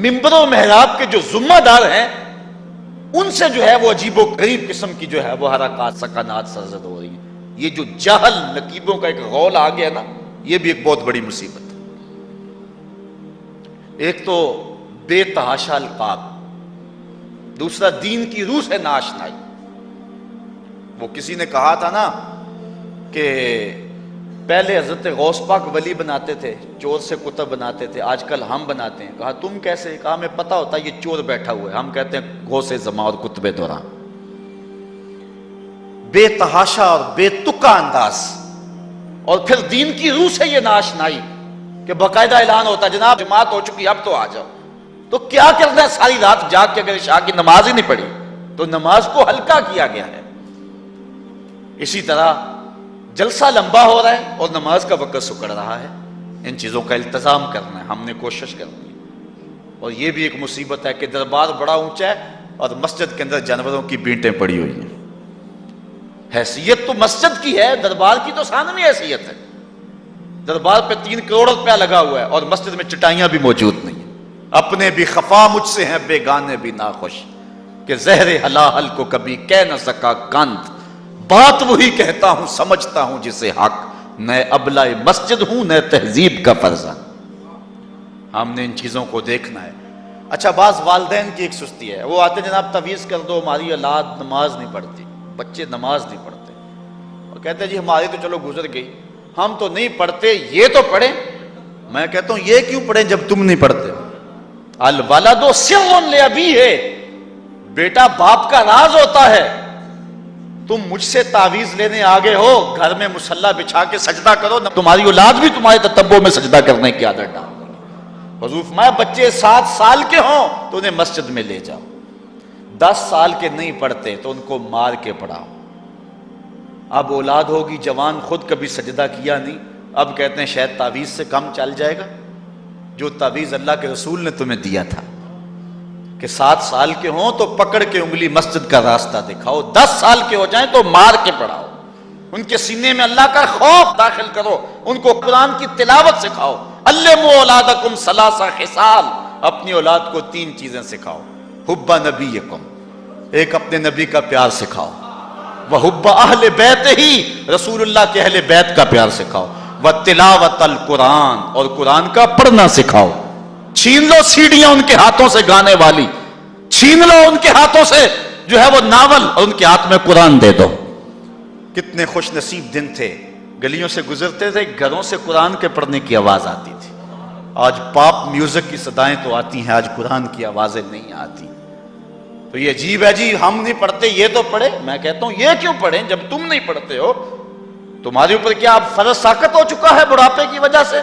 ممبر و محراب کے جو ذمہ دار ہیں ان سے جو ہے وہ عجیب و غریب قسم کی جو ہے وہ حرکات سکنات سرزد ہو رہی ہیں۔ یہ جو جہل نقیبوں کا ایک غول آ گیا نا، یہ بھی ایک بہت بڑی مصیبت ہے۔ ایک تو بے تحاشا القاب، دوسرا دین کی روح سے ناآشنائی۔ وہ کسی نے کہا تھا نا کہ پہلے حضرت غوث پاک ولی بناتے تھے، چور سے کتب بناتے تھے، آج کل ہم بناتے ہیں۔ کہا تم کیسے؟ کہا ہمیں پتہ ہوتا ہے یہ چور بیٹھا ہوا ہے، ہم کہتے ہیں غوث زماں اور کتب دوران۔ بے تحاشا اور بے تکا انداز، اور پھر دین کی روح سے یہ ناآشنائی کہ باقاعدہ اعلان ہوتا ہے جناب جماعت ہو چکی اب تو آ جاؤ۔ تو کیا کرنا ہے ساری رات جاگ کے اگر عشاء کی نماز ہی نہیں پڑھی تو نماز کو ہلکا کیا گیا ہے۔ اسی طرح جلسہ لمبا ہو رہا ہے اور نماز کا وقت سکڑ رہا ہے، ان چیزوں کا التزام کرنا ہے، ہم نے کوشش کرنی ہے۔ اور یہ بھی ایک مصیبت ہے کہ دربار بڑا اونچا ہے اور مسجد کے اندر جانوروں کی بینٹیں پڑی ہوئی ہیں۔ حیثیت تو مسجد کی ہے، دربار کی تو ثانوی حیثیت ہے۔ دربار پہ 3 کروڑ روپیہ لگا ہوا ہے اور مسجد میں چٹائیاں بھی موجود نہیں ہیں۔ اپنے بھی خفا مجھ سے ہیں بیگانے بھی ناخوش، کہ زہر حلاحل کو کبھی کہہ نہ سکا کند، بات وہی کہتا ہوں سمجھتا ہوں جسے حق، نئے ابلہ مسجد ہوں نئے تہذیب کا فرزند۔ ہم نے ان چیزوں کو دیکھنا ہے۔ اچھا، بعض والدین کی ایک سستی ہے، وہ آتے جناب تعویذ کر دو، ہماری اولاد نماز نہیں پڑھتی، بچے نماز نہیں پڑھتے، اور کہتے ہیں جی ہماری تو چلو گزر گئی، ہم تو نہیں پڑھتے، یہ تو پڑھیں۔ میں کہتا ہوں یہ کیوں پڑھیں جب تم نہیں پڑھتے؟ الولد سر لابیہ، بیٹا باپ کا راز ہوتا ہے۔ تم مجھ سے تعویذ لینے آگے ہو، گھر میں مصلی بچھا کے سجدہ کرو، تمہاری اولاد بھی تمہارے تتبع میں سجدہ کرنے کی عادت ڈال دے گی۔ حضور فرمایا بچے 7 سال کے ہوں تو انہیں مسجد میں لے جاؤ، 10 سال کے نہیں پڑھتے تو ان کو مار کے پڑھاؤ۔ اب اولاد ہوگی جوان، خود کبھی سجدہ کیا نہیں، اب کہتے ہیں شاید تعویذ سے کم چل جائے گا۔ جو تعویذ اللہ کے رسول نے تمہیں دیا تھا کہ 7 سال کے ہوں تو پکڑ کے انگلی مسجد کا راستہ دکھاؤ، 10 سال کے ہو جائیں تو مار کے پڑھاؤ، ان کے سینے میں اللہ کا خوف داخل کرو، ان کو قرآن کی تلاوت سکھاؤ۔ علموا اولادکم 3 خصال، اپنی اولاد کو 3 چیزیں سکھاؤ۔ حب نبیکم، ایک اپنے نبی کا پیار سکھاؤ، وحب اہل بیت ہی، رسول اللہ کے اہل بیت کا پیار سکھاؤ، وتلاوت القرآن، اور قرآن کا پڑھنا سکھاؤ۔ چھین لو سیڑیاں ان کے ہاتھوں سے گانے والی، چھین لو ان کے ہاتھوں سے جو ہے وہ ناول، اور ان کے ہاتھ میں قرآن دے دو۔ کتنے خوش نصیب دن تھے، گلیوں سے گزرتے تھے، گھروں سے قرآن کے پڑھنے کی آواز آتی تھی۔ آج پاپ میوزک کی صدائیں تو آتی ہیں، آج قرآن کی آوازیں نہیں آتی۔ تو یہ عجیب ہے جی ہم نہیں پڑھتے، یہ تو پڑھے۔ میں کہتا ہوں یہ کیوں پڑھیں جب تم نہیں پڑھتے ہو؟ تمہارے اوپر کیا اب فرض ساقط ہو چکا ہے بڑھاپے کی وجہ سے؟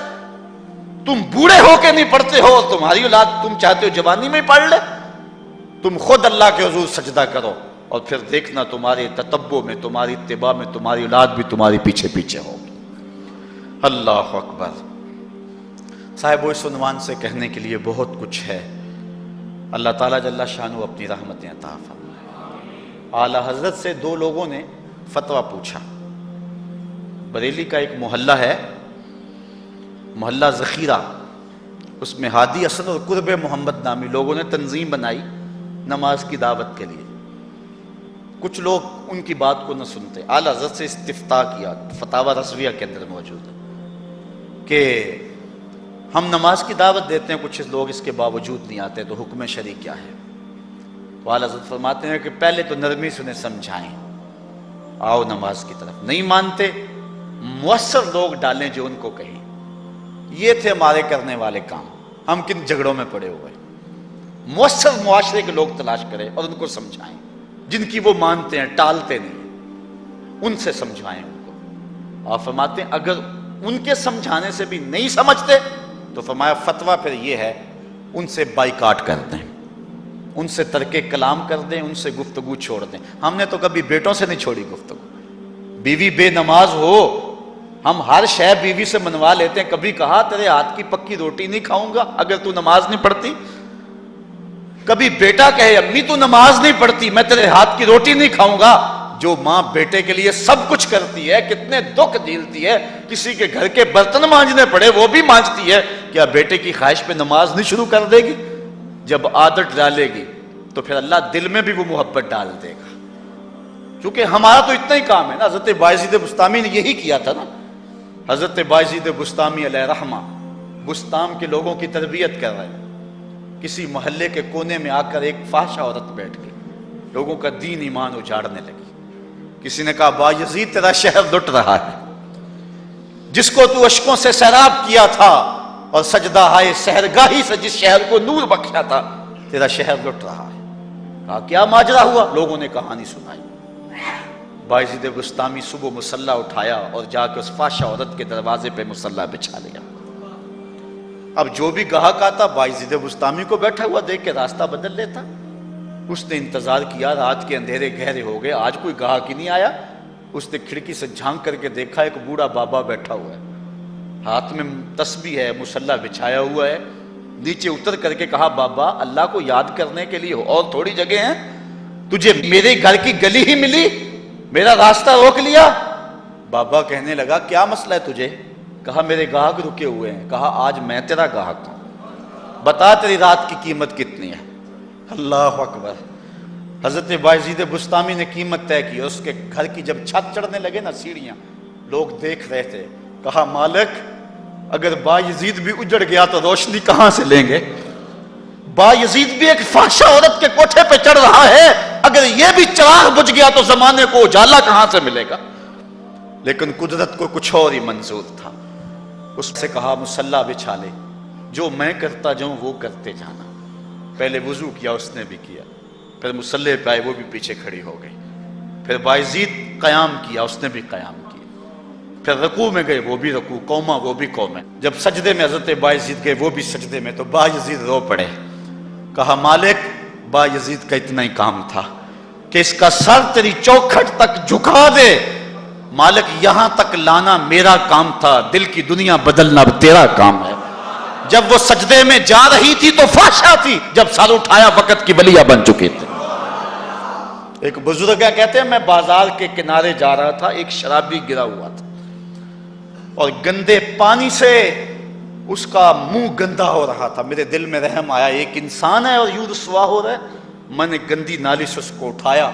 تم بوڑھے ہو کے نہیں پڑھتے ہو، تمہاری اولاد تم چاہتے ہو جوانی میں پڑھ لے؟ تم خود اللہ کے حضور سجدہ کرو اور پھر دیکھنا تمہارے تتبع میں، تمہاری اتباع میں تمہاری اولاد بھی تمہاری پیچھے پیچھے ہوگی۔ اللہ اکبر۔ صاحب اس عنوان سے کہنے کے لیے بہت کچھ ہے۔ اللہ تعالیٰ جل شانہ اپنی رحمتیں عطا فرمائے۔ اعلیٰ حضرت سے 2 لوگوں نے فتویٰ پوچھا۔ بریلی کا ایک محلہ ہے، محلہ ذخیرہ، اس میں ہادی اسد اور قرب محمد نامی لوگوں نے تنظیم بنائی نماز کی دعوت کے لیے۔ کچھ لوگ ان کی بات کو نہ سنتے. اعلیٰ حضرت سے استفتاء کیا، فتاوی رضویہ کے اندر موجود ہے کہ ہم نماز کی دعوت دیتے ہیں، کچھ لوگ اس کے باوجود نہیں آتے، تو حکم شرعی کیا ہے؟ تو اعلیٰ حضرت فرماتے ہیں کہ پہلے تو نرمی سے انہیں سمجھائیں، آؤ نماز کی طرف. نہیں مانتے، مؤثر لوگ ڈالیں جو ان کو کہیں. یہ تھے ہمارے کرنے والے کام. ہم کن جھگڑوں میں پڑے ہوئے ہیں؟ مؤثر معاشرے کے لوگ تلاش کریں اور ان کو سمجھائیں، جن کی وہ مانتے ہیں، ٹالتے نہیں، ان سے سمجھائیں ان کو. اور فرماتے ہیں اگر ان کے سمجھانے سے بھی نہیں سمجھتے تو فرمایا فتویٰ پھر یہ ہے ان سے بائیکاٹ کر دیں، ان سے ترک کلام کر دیں، ان سے گفتگو چھوڑ دیں. ہم نے تو کبھی بیٹوں سے نہیں چھوڑی گفتگو. بیوی بے نماز ہو، ہم ہر شے بیوی سے منوا لیتے ہیں. کبھی کہا تیرے ہاتھ کی پکی روٹی نہیں کھاؤں گا اگر تو نماز نہیں پڑھتی؟ کبھی بیٹا کہے امی تو نماز نہیں پڑھتی، میں تیرے ہاتھ کی روٹی نہیں کھاؤں گا. جو ماں بیٹے کے لیے سب کچھ کرتی ہے، کتنے دکھ جھیلتی ہے، کسی کے گھر کے برتن مانجنے پڑے وہ بھی مانجتی ہے، کیا بیٹے کی خواہش پہ نماز نہیں شروع کر دے گی؟ جب عادت ڈالے گی تو پھر اللہ دل میں بھی وہ محبت ڈال دے گا. کیونکہ ہمارا تو اتنا ہی کام ہے نا. حضرت بایزید بسطامی نے یہی کیا تھا نا. حضرت بایزید بسطامی علیہ رحمہ بسطام کے لوگوں کی تربیت کر رہے ہیں. کسی محلے کے کونے میں آ کر ایک فاحشہ عورت بیٹھ گئی، لوگوں کا دین ایمان اجاڑنے لگی. کسی نے کہا بایزید تیرا شہر لٹ رہا ہے، جس کو تو اشکوں سے سیراب کیا تھا اور سجدہ ہائے سحرگاہی سے جس شہر کو نور بخشا تھا، تیرا شہر لٹ رہا ہے. کہا کیا ماجرا ہوا؟ لوگوں نے کہانی سنائی. بایزید بسطامی صبح مصلی اٹھایا اور جا کے اس فاحشہ عورت کے دروازے پہ مصلی بچھا لیا. اب جو بھی گاہک آتا بایزید بسطامی کو بیٹھا ہوا دیکھ کے راستہ بدل لیتا. اس نے انتظار کیا، رات کے اندھیرے گہرے ہو گئے، آج کوئی گاہک ہی نہیں آیا. اس نے کھڑکی سے جھانک کر کے دیکھا ایک بوڑھا بابا بیٹھا ہوا ہے، ہاتھ میں تسبیح ہے، مصلی بچھایا ہوا ہے. نیچے اتر کر کے کہا بابا اللہ کو یاد کرنے کے لیے اور تھوڑی جگہ ہیں، تجھے میرے گھر کی گلی ہی ملی، میرا راستہ روک لیا. بابا کہنے لگا کیا مسئلہ ہے تجھے؟ کہا میرے گاہک رکے ہوئے ہیں. کہا آج میں تیرا گاہک ہوں، بتا تیری رات کی قیمت کتنی ہے. اللہ اکبر. حضرت بایزید بسطامی نے قیمت طے کی. اس کے گھر کی جب چھت چڑھنے لگے نا سیڑھیاں، لوگ دیکھ رہے تھے. کہا مالک اگر بایزید بھی اجڑ گیا تو روشنی کہاں سے لیں گے؟ بایزید بھی ایک فاحشہ عورت کے کوٹھے پہ چڑھ رہا ہے، اگر یہ بھی چراغ بجھ گیا تو زمانے کو اجالا کہاں سے ملے گا؟ لیکن قدرت کو کچھ اور ہی منظور تھا. اس سے کہا مصلی بچھا لے، جو میں کرتا جاؤں وہ کرتے جانا. پہلے وضو کیا، اس نے بھی کیا، پھر مصلی پہ آئے، وہ بھی پیچھے کھڑی ہو گئی. پھر بایزید قیام کیا، اس نے بھی قیام کیا. پھر رکوع میں گئے، وہ بھی رکوع، قوما وہ بھی قومیں. جب سجدے میں حضرت بایزید گئے، وہ بھی سجدے میں، تو بایزید رو پڑے. کہا مالک بایزید کا اتنا ہی کام تھا کہ اس کا سر تیری چوکھٹ تک جھکا دے. مالک یہاں تک لانا میرا کام تھا، دل کی دنیا بدلنا تیرا کام ہے. جب وہ سجدے میں جا رہی تھی تو فحشا تھی، جب سر اٹھایا وقت کی بلیا بن چکے تھے. ایک بزرگ کہتے ہیں میں بازار کے کنارے جا رہا تھا، ایک شرابی گرا ہوا تھا اور گندے پانی سے اس کا منہ گندا ہو رہا تھا. میرے دل میں رحم آیا، ایک انسان ہے اور یوں رسوا ہو رہا ہے. میں نے گندی نالی سے اس کو اٹھایا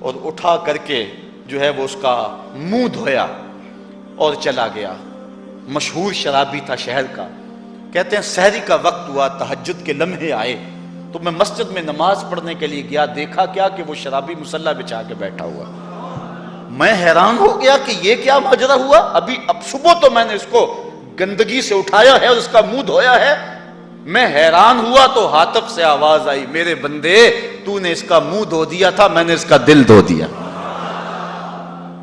اور اٹھا کر کے جو ہے وہ اس کا منہ دھویا اور چلا گیا. مشہور شرابی تھا شہر کا. کہتے ہیں سحری کا وقت ہوا، تہجد کے لمحے آئے تو میں مسجد میں نماز پڑھنے کے لیے گیا. دیکھا کیا کہ وہ شرابی مصلی بچھا کے بیٹھا ہوا. میں حیران ہو گیا کہ یہ کیا ماجرا ہوا. اب صبح تو میں نے اس کو گندگی سے اٹھایا ہے اور اس کا منہ دھویا ہے. میں حیران ہوا تو ہاتف سے آواز آئی میرے بندے تو نے اس کا منہ دھو دیا تھا، میں نے اس کا دل دھو دیا.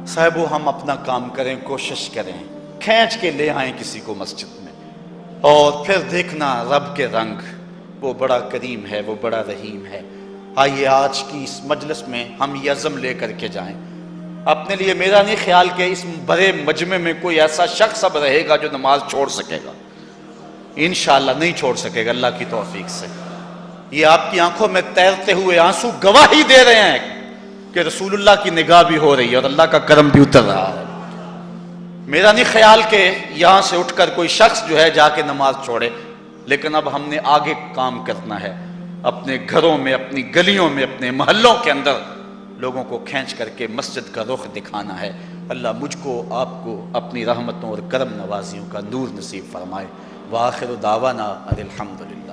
صاحبو ہم اپنا کام کریں، کوشش کریں، کھینچ کے لے آئیں کسی کو مسجد میں، اور پھر دیکھنا رب کے رنگ. وہ بڑا کریم ہے، وہ بڑا رحیم ہے. آئیے آج کی اس مجلس میں ہم یہ عزم لے کر کے جائیں. اپنے لیے میرا نہیں خیال کہ اس بڑے مجمع میں کوئی ایسا شخص اب رہے گا جو نماز چھوڑ سکے گا. انشاءاللہ نہیں چھوڑ سکے گا اللہ کی توفیق سے. یہ آپ کی آنکھوں میں تیرتے ہوئے آنسو گواہی دے رہے ہیں کہ رسول اللہ کی نگاہ بھی ہو رہی ہے اور اللہ کا کرم بھی اتر رہا ہے. میرا نہیں خیال کہ یہاں سے اٹھ کر کوئی شخص جو ہے جا کے نماز چھوڑے. لیکن اب ہم نے آگے کام کرنا ہے، اپنے گھروں میں، اپنی گلیوں میں، اپنے محلوں کے اندر لوگوں کو کھینچ کر کے مسجد کا رخ دکھانا ہے۔ اللہ مجھ کو آپ کو اپنی رحمتوں اور کرم نوازیوں کا نور نصیب فرمائے۔ وآخر دعوانا ان الحمدللہ۔